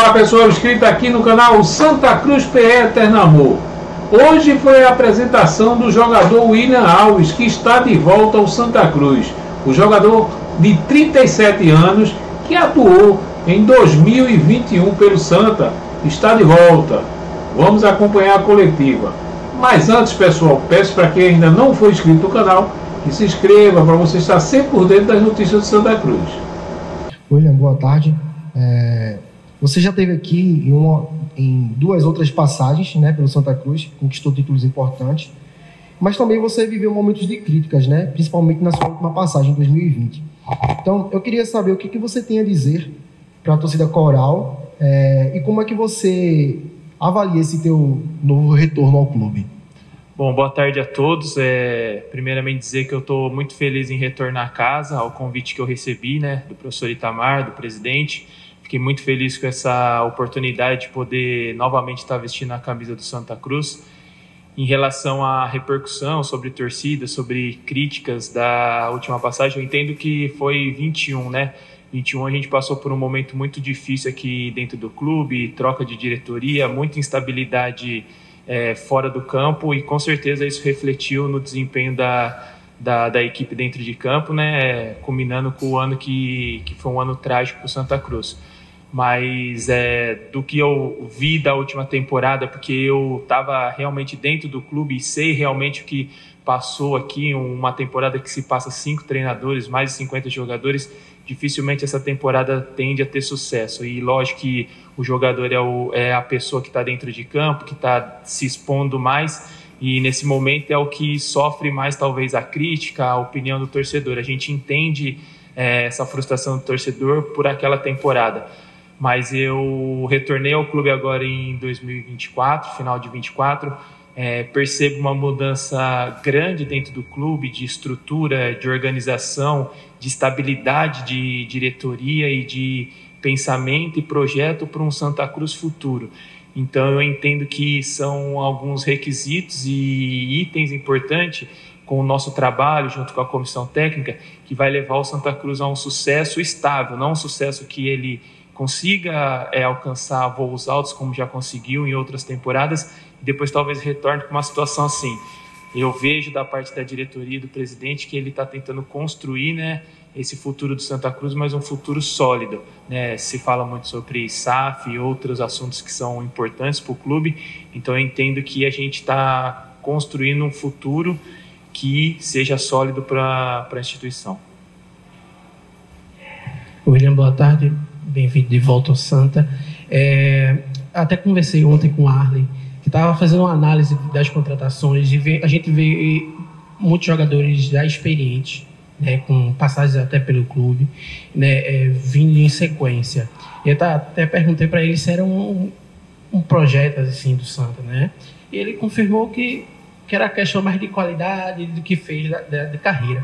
Olá pessoal, inscrito aqui no canal Santa Cruz PE Eterno Amor. Hoje foi a apresentação do jogador William Alves, que está de volta ao Santa Cruz. O jogador de 37 anos, que atuou em 2021 pelo Santa, está de volta. Vamos acompanhar a coletiva. Mas antes, pessoal, peço para quem ainda não foi inscrito no canal, que se inscreva para você estar sempre por dentro das notícias de Santa Cruz. William, boa tarde. Você já esteve aqui em duas outras passagens, né, pelo Santa Cruz, conquistou títulos importantes, mas também você viveu momentos de críticas, né, principalmente na sua última passagem, em 2020. Então, eu queria saber o que você tem a dizer para a torcida coral e como é que você avalia esse teu novo retorno ao clube. Bom, boa tarde a todos. Primeiramente dizer que eu estou muito feliz em retornar à casa, ao convite que eu recebi, né, do professor Itamar, do presidente. Fiquei muito feliz com essa oportunidade de poder novamente estar vestindo a camisa do Santa Cruz. Em relação à repercussão sobre torcida, sobre críticas da última passagem, eu entendo que foi 21, né? 21 a gente passou por um momento muito difícil aqui dentro do clube, troca de diretoria, muita instabilidade fora do campo, e com certeza isso refletiu no desempenho da equipe dentro de campo, né? Culminando com o ano que foi um ano trágico para o Santa Cruz. Mas do que eu vi da última temporada, porque eu estava realmente dentro do clube e sei realmente o que passou aqui, uma temporada que se passa 5 treinadores, mais de 50 jogadores, dificilmente essa temporada tende a ter sucesso. E lógico que o jogador é a pessoa que está dentro de campo, que está se expondo mais, e nesse momento é o que sofre mais talvez a crítica, a opinião do torcedor. A gente entende essa frustração do torcedor por aquela temporada. Mas eu retornei ao clube agora em 2024, final de 24, percebo uma mudança grande dentro do clube, de estrutura, de organização, de estabilidade de diretoria e de pensamento e projeto para um Santa Cruz futuro. Então eu entendo que são alguns requisitos e itens importantes com o nosso trabalho, junto com a comissão técnica, que vai levar o Santa Cruz a um sucesso estável, não um sucesso que ele consiga alcançar voos altos, como já conseguiu em outras temporadas, e depois talvez retorne com uma situação assim. Eu vejo da parte da diretoria e do presidente que ele está tentando construir, né, esse futuro do Santa Cruz, mas um futuro sólido, né? Se fala muito sobre SAF e outros assuntos que são importantes para o clube, então eu entendo que a gente está construindo um futuro que seja sólido para a instituição. William, boa tarde. Bem-vindo de volta ao Santa. Até conversei ontem com o Arley, que estava fazendo uma análise das contratações, e a gente vê muitos jogadores já experientes, né, com passagens até pelo clube, né, vindo em sequência. Eu até perguntei para ele se era um projeto assim, do Santa, né? E ele confirmou que era questão mais de qualidade do que fez de carreira.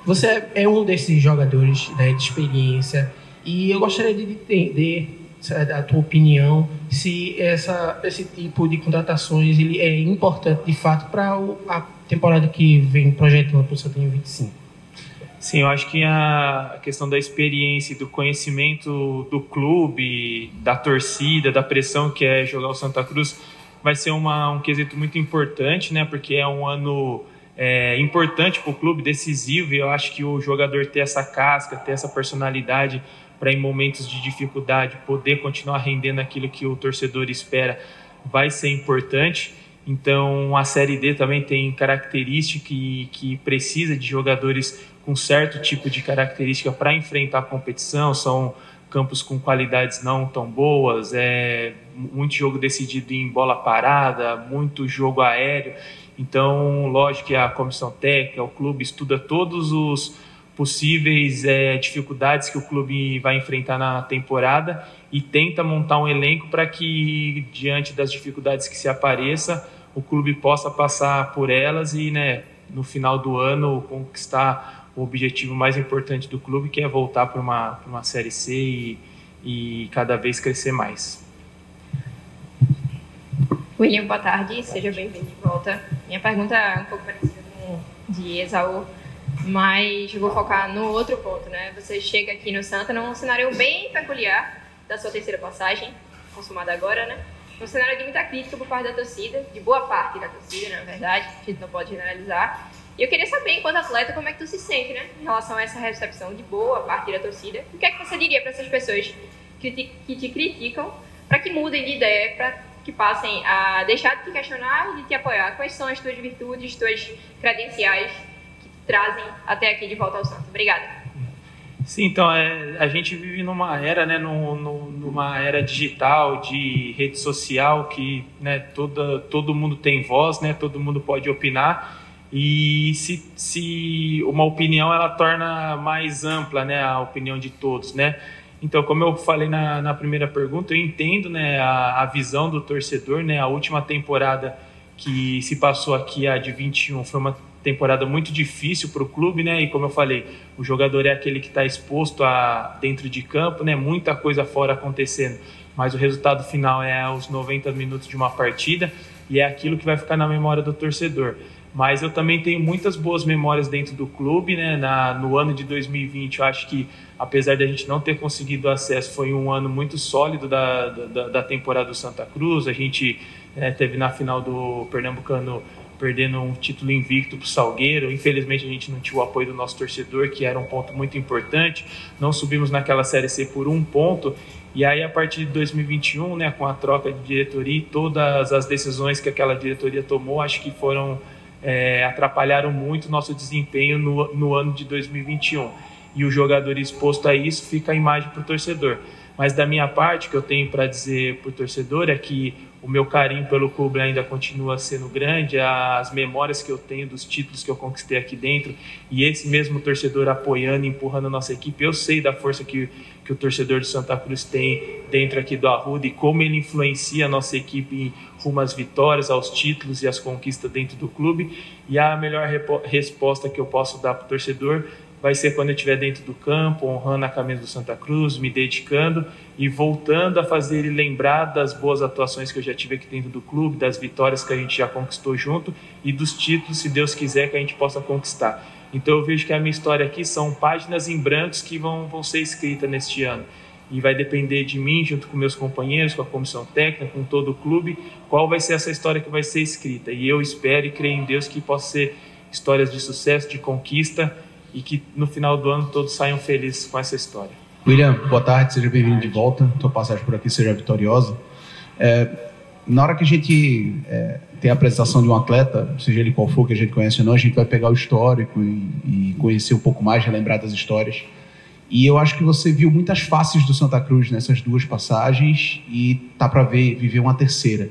Você é um desses jogadores, né, de experiência, e eu gostaria de entender a tua opinião, se esse tipo de contratações ele é importante de fato para a temporada que vem projetando para o Santa em 25. Sim, eu acho que a questão da experiência e do conhecimento do clube, da torcida, da pressão que é jogar o Santa Cruz, vai ser um quesito muito importante, né? Porque é um ano importante para o clube, decisivo, e eu acho que o jogador ter essa casca, ter essa personalidade para em momentos de dificuldade poder continuar rendendo aquilo que o torcedor espera, vai ser importante. Então a Série D também tem característica que precisa de jogadores com certo tipo de característica para enfrentar a competição. São campos com qualidades não tão boas, muito jogo decidido em bola parada, muito jogo aéreo. Então, lógico que a comissão técnica, o clube estuda todos os possíveis dificuldades que o clube vai enfrentar na temporada e tenta montar um elenco para que, diante das dificuldades que se apareça, o clube possa passar por elas e, né, no final do ano, conquistar o objetivo mais importante do clube, que é voltar para uma Série C e cada vez crescer mais. William, boa tarde, seja bem-vindo de volta. Minha pergunta é um pouco parecida com de Esaú, mas vou focar no outro ponto, né? Você chega aqui no Santa num cenário bem peculiar da sua terceira passagem, consumada agora, né? Um cenário de muita crítica por parte da torcida, de boa parte da torcida, na verdade, a gente não pode generalizar. E eu queria saber, enquanto atleta, como é que tu se sente, né, em relação a essa recepção de boa parte da torcida. O que é que você diria para essas pessoas que te criticam, para que mudem de ideia, para que passem a deixar de te questionar e de te apoiar? Quais são as tuas virtudes, tuas credenciais que te trazem até aqui de volta ao Santos? Obrigada. Sim, então, a gente vive numa era, né, numa era digital, de rede social, que, né, todo mundo tem voz, né, todo mundo pode opinar, e se uma opinião, ela torna mais ampla, né, a opinião de todos, né. Então, como eu falei na primeira pergunta, eu entendo, né, a visão do torcedor, né, a última temporada que se passou aqui, a de 21, foi uma temporada muito difícil para o clube, né? E como eu falei, o jogador é aquele que está exposto dentro de campo, né? Muita coisa fora acontecendo, mas o resultado final é os 90 minutos de uma partida e é aquilo que vai ficar na memória do torcedor. Mas eu também tenho muitas boas memórias dentro do clube, né? No ano de 2020, eu acho que, apesar de a gente não ter conseguido acesso, foi um ano muito sólido da temporada do Santa Cruz. A gente teve na final do Pernambucano perdendo um título invicto para o Salgueiro. Infelizmente a gente não tinha o apoio do nosso torcedor, que era um ponto muito importante. Não subimos naquela Série C por 1 ponto. E aí, a partir de 2021, né, com a troca de diretoria, todas as decisões que aquela diretoria tomou, acho que atrapalharam muito o nosso desempenho no ano de 2021. E o jogador exposto a isso, fica a imagem para o torcedor. Mas da minha parte, o que eu tenho para dizer para o torcedor é que o meu carinho pelo clube ainda continua sendo grande, as memórias que eu tenho dos títulos que eu conquistei aqui dentro, e esse mesmo torcedor apoiando e empurrando a nossa equipe, eu sei da força que o torcedor do Santa Cruz tem dentro aqui do Arruda e como ele influencia a nossa equipe rumo às vitórias, aos títulos e às conquistas dentro do clube. E a melhor resposta que eu posso dar para o torcedor vai ser quando eu estiver dentro do campo, honrando a camisa do Santa Cruz, me dedicando e voltando a fazer ele lembrar das boas atuações que eu já tive aqui dentro do clube, das vitórias que a gente já conquistou junto e dos títulos, se Deus quiser, que a gente possa conquistar. Então eu vejo que a minha história aqui são páginas em brancos que vão ser escritas neste ano. E vai depender de mim, junto com meus companheiros, com a comissão técnica, com todo o clube, qual vai ser essa história que vai ser escrita. E eu espero e creio em Deus que possa ser histórias de sucesso, de conquista, e que no final do ano todos saiam felizes com essa história. William, boa tarde, seja bem-vindo de volta. Tua passagem por aqui seja vitoriosa. Na hora que a gente tem a apresentação de um atleta, seja ele qual for, que a gente conhece ou não, a gente vai pegar o histórico e conhecer um pouco mais, relembrar das histórias. E eu acho que você viu muitas faces do Santa Cruz nessas duas passagens e tá para viver uma terceira.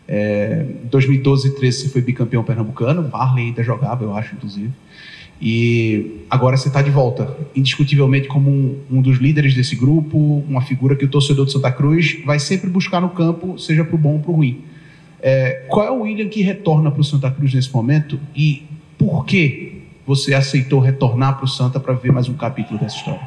Em 2012 e 2013 você foi bicampeão pernambucano, Marley ainda jogava, eu acho, inclusive. E agora você está de volta, indiscutivelmente como um dos líderes desse grupo, uma figura que o torcedor do Santa Cruz vai sempre buscar no campo, seja para o bom ou para o ruim. Qual é o William que retorna para o Santa Cruz nesse momento e por que você aceitou retornar para o Santa para ver mais um capítulo dessa história?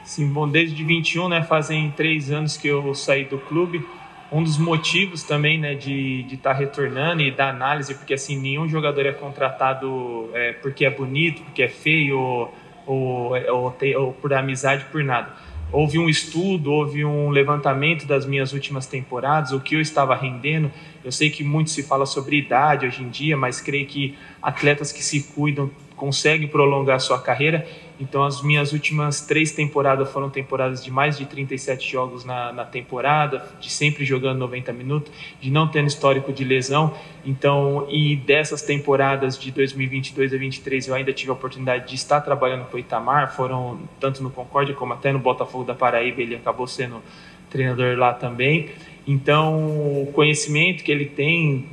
Sim, bom, desde 21, né, fazem 3 anos que eu saí do clube. Um dos motivos também, né, de estar retornando e da análise, porque assim, nenhum jogador é contratado porque é bonito, porque é feio ou por amizade, por nada. Houve um estudo, houve um levantamento das minhas últimas temporadas, o que eu estava rendendo. Eu sei que muito se fala sobre idade hoje em dia, mas creio que atletas que se cuidam conseguem prolongar sua carreira. Então as minhas últimas 3 temporadas foram temporadas de mais de 37 jogos na temporada, de sempre jogando 90 minutos, de não tendo histórico de lesão. Então, e dessas temporadas de 2022 a 2023 eu ainda tive a oportunidade de estar trabalhando com o Itamar, foram tanto no Concórdia como até no Botafogo da Paraíba, ele acabou sendo treinador lá também. Então, o conhecimento que ele tem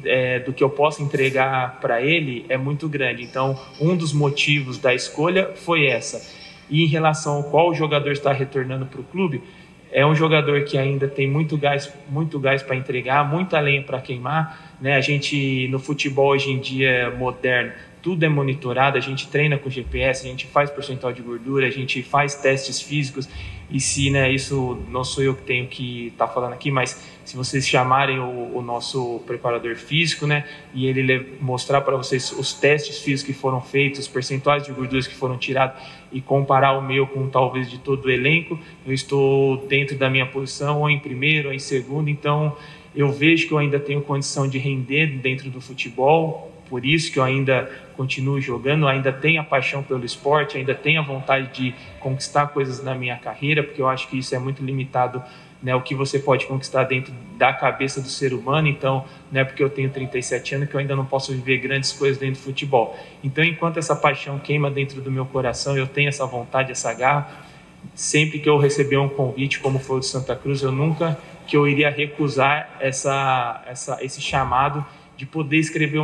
do que eu posso entregar para ele é muito grande. Então, um dos motivos da escolha foi essa. E em relação ao qual jogador está retornando para o clube, é um jogador que ainda tem muito gás para entregar, muita lenha para queimar, né? A gente, no futebol hoje em dia moderno, tudo é monitorado, a gente treina com GPS, a gente faz percentual de gordura, a gente faz testes físicos. E se, né, isso não sou eu que tenho que estar falando aqui, mas se vocês chamarem o nosso preparador físico, né, e ele mostrar para vocês os testes físicos que foram feitos, os percentuais de gorduras que foram tirados e comparar o meu com talvez de todo o elenco, eu estou dentro da minha posição, ou em primeiro, ou em segundo, então eu vejo que eu ainda tenho condição de render dentro do futebol, por isso que eu ainda continuo jogando, ainda tenho a paixão pelo esporte, ainda tenho a vontade de conquistar coisas na minha carreira, porque eu acho que isso é muito limitado, né, o que você pode conquistar dentro da cabeça do ser humano. Então, não é porque eu tenho 37 anos que eu ainda não posso viver grandes coisas dentro do futebol. Então, enquanto essa paixão queima dentro do meu coração, eu tenho essa vontade, essa garra, sempre que eu receber um convite, como foi o de Santa Cruz, eu nunca que eu iria recusar esse chamado de poder escrever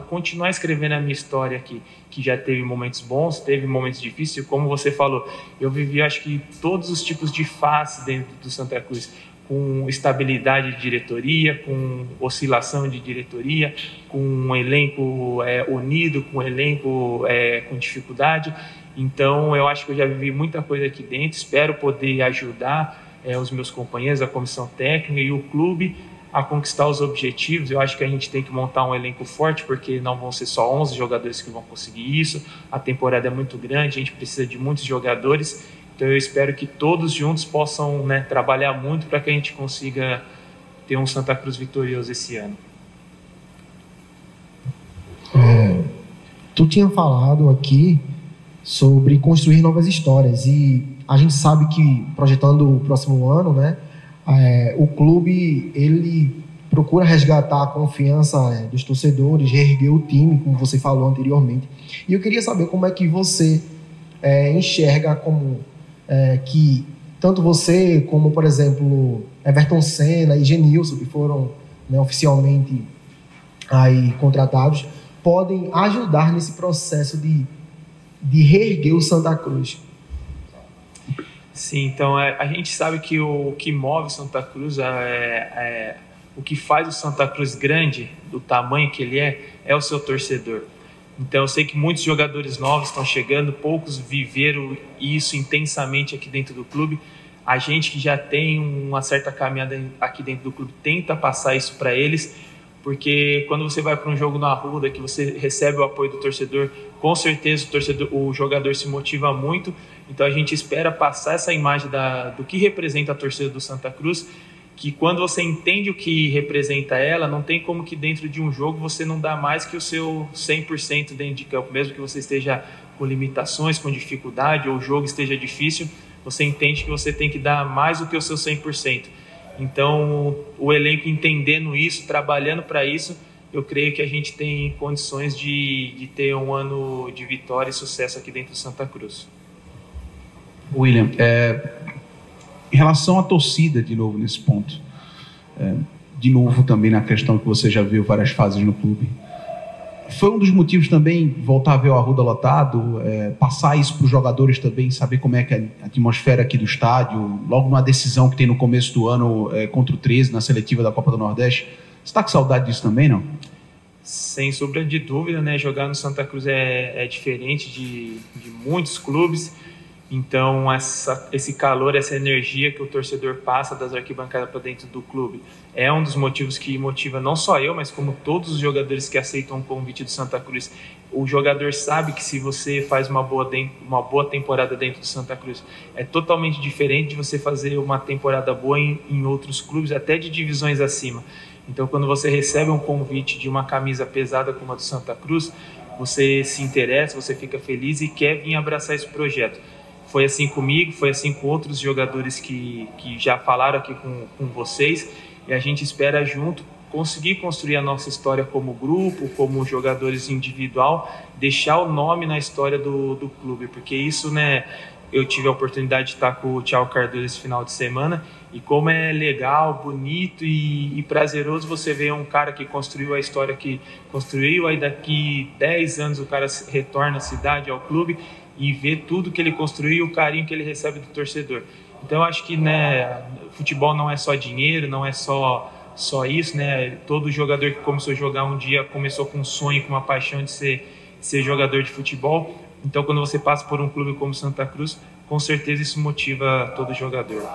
continuar escrevendo a minha história aqui, que já teve momentos bons, teve momentos difíceis, como você falou, eu vivi, acho que, todos os tipos de face dentro do Santa Cruz, com estabilidade de diretoria, com oscilação de diretoria, com um elenco unido, com um elenco com dificuldade. Então, eu acho que eu já vivi muita coisa aqui dentro, espero poder ajudar os meus companheiros, a comissão técnica e o clube a conquistar os objetivos. Eu acho que a gente tem que montar um elenco forte, porque não vão ser só 11 jogadores que vão conseguir isso, a temporada é muito grande, a gente precisa de muitos jogadores, então eu espero que todos juntos possam, né, trabalhar muito para que a gente consiga ter um Santa Cruz vitorioso esse ano. Tu tinha falado aqui sobre construir novas histórias, e a gente sabe que, projetando o próximo ano, né, o clube, ele procura resgatar a confiança dos torcedores, reerguer o time, como você falou anteriormente. E eu queria saber como é que você enxerga como que tanto você como, por exemplo, Everton Senna e Genilson, que foram, né, oficialmente aí contratados, podem ajudar nesse processo de reerguer o Santa Cruz. Sim, então a gente sabe que o que move o Santa Cruz, o que faz o Santa Cruz grande, do tamanho que ele é o seu torcedor. Então eu sei que muitos jogadores novos estão chegando, poucos viveram isso intensamente aqui dentro do clube. A gente que já tem uma certa caminhada aqui dentro do clube tenta passar isso para eles, porque quando você vai para um jogo na Arruda, que você recebe o apoio do torcedor, com certeza o jogador se motiva muito. Então a gente espera passar essa imagem do que representa a torcida do Santa Cruz, que quando você entende o que representa ela, não tem como que dentro de um jogo você não dá mais que o seu 100% dentro de campo, mesmo que você esteja com limitações, com dificuldade, ou o jogo esteja difícil, você entende que você tem que dar mais do que o seu 100%. Então, o elenco entendendo isso, trabalhando para isso, eu creio que a gente tem condições de ter um ano de vitória e sucesso aqui dentro do Santa Cruz. William, em relação à torcida, de novo nesse ponto, de novo também na questão que você já viu várias fases no clube, foi um dos motivos também voltar a ver o Arruda lotado, passar isso para os jogadores também, saber como é que é a atmosfera aqui do estádio, logo numa decisão que tem no começo do ano contra o 13, na seletiva da Copa do Nordeste. Você está com saudade disso também, não? Sem sombra de dúvida, né? Jogar no Santa Cruz é diferente de muitos clubes. Então, esse calor, essa energia que o torcedor passa das arquibancadas para dentro do clube é um dos motivos que motiva não só eu, mas como todos os jogadores que aceitam o convite do Santa Cruz. O jogador sabe que se você faz uma boa temporada dentro do Santa Cruz, é totalmente diferente de você fazer uma temporada boa em outros clubes, até de divisões acima. Então, quando você recebe um convite de uma camisa pesada como a do Santa Cruz, você se interessa, você fica feliz e quer vir abraçar esse projeto. Foi assim comigo, foi assim com outros jogadores que já falaram aqui com vocês, e a gente espera junto conseguir construir a nossa história como grupo, como jogadores individual, deixar o nome na história do clube, porque isso, né, eu tive a oportunidade de estar com o Thiago Cardoso esse final de semana, e como é legal, bonito e prazeroso você ver um cara que construiu a história que construiu, aí daqui 10 anos o cara retorna à cidade, ao clube, e ver tudo que ele construiu e o carinho que ele recebe do torcedor. Então eu acho que, né, futebol não é só dinheiro, não é só isso, né? Todo jogador que começou a jogar um dia começou com um sonho, com uma paixão de ser jogador de futebol. Então quando você passa por um clube como Santa Cruz, com certeza isso motiva todo jogador.